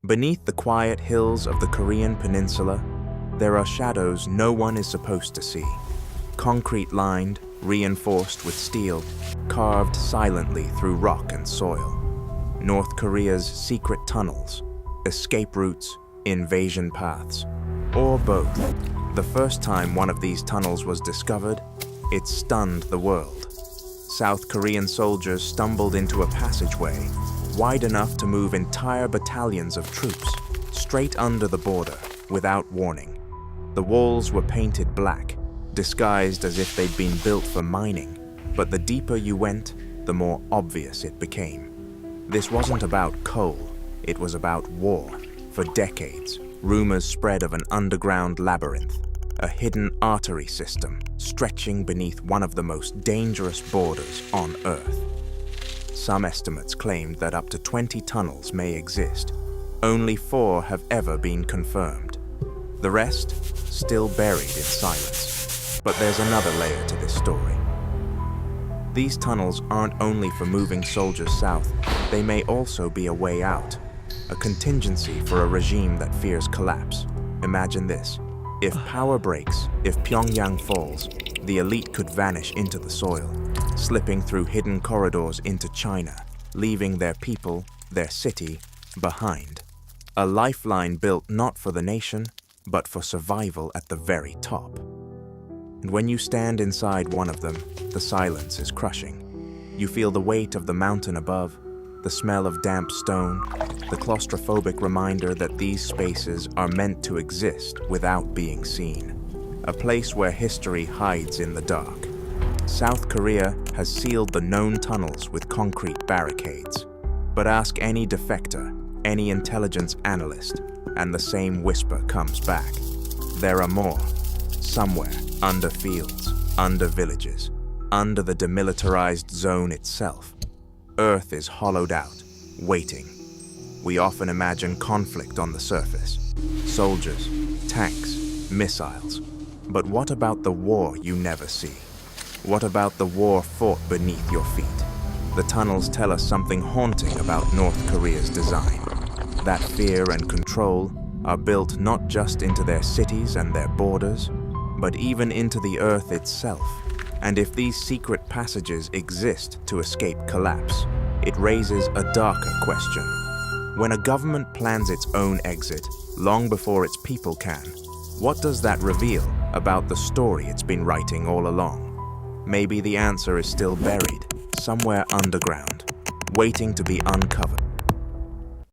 Beneath the quiet hills of the Korean Peninsula, there are shadows no one is supposed to see. Concrete-lined, reinforced with steel, carved silently through rock and soil. North Korea's secret tunnels, escape routes, invasion paths, or both. The first time one of these tunnels was discovered, it stunned the world. South Korean soldiers stumbled into a passageway wide enough to move entire battalions of troops straight under the border without warning. The walls were painted black, disguised as if they'd been built for mining, but the deeper you went, the more obvious it became. This wasn't about coal, it was about war. For decades, rumors spread of an underground labyrinth, a hidden artery system stretching beneath one of the most dangerous borders on Earth. Some estimates claimed that up to 20 tunnels may exist. Only 4 have ever been confirmed. The rest, still buried in silence. But there's another layer to this story. These tunnels aren't only for moving soldiers south, they may also be a way out. A contingency for a regime that fears collapse. Imagine this. If power breaks, if Pyongyang falls, the elite could vanish into the soil, slipping through hidden corridors into China, leaving their people, their city, behind. A lifeline built not for the nation, but for survival at the very top. And when you stand inside one of them, the silence is crushing. You feel the weight of the mountain above, the smell of damp stone, the claustrophobic reminder that these spaces are meant to exist without being seen. A place where history hides in the dark. South Korea has sealed the known tunnels with concrete barricades. But ask any defector, any intelligence analyst, and the same whisper comes back. There are more. Somewhere, under fields, under villages, under the demilitarized zone itself. Earth is hollowed out, waiting. We often imagine conflict on the surface. Soldiers, tanks, missiles. But what about the war you never see? What about the war fought beneath your feet? The tunnels tell us something haunting about North Korea's design. That fear and control are built not just into their cities and their borders, but even into the earth itself. And if these secret passages exist to escape collapse, it raises a darker question. When a government plans its own exit, long before its people can, what does that reveal about the story it's been writing all along? Maybe the answer is still buried, somewhere underground, waiting to be uncovered.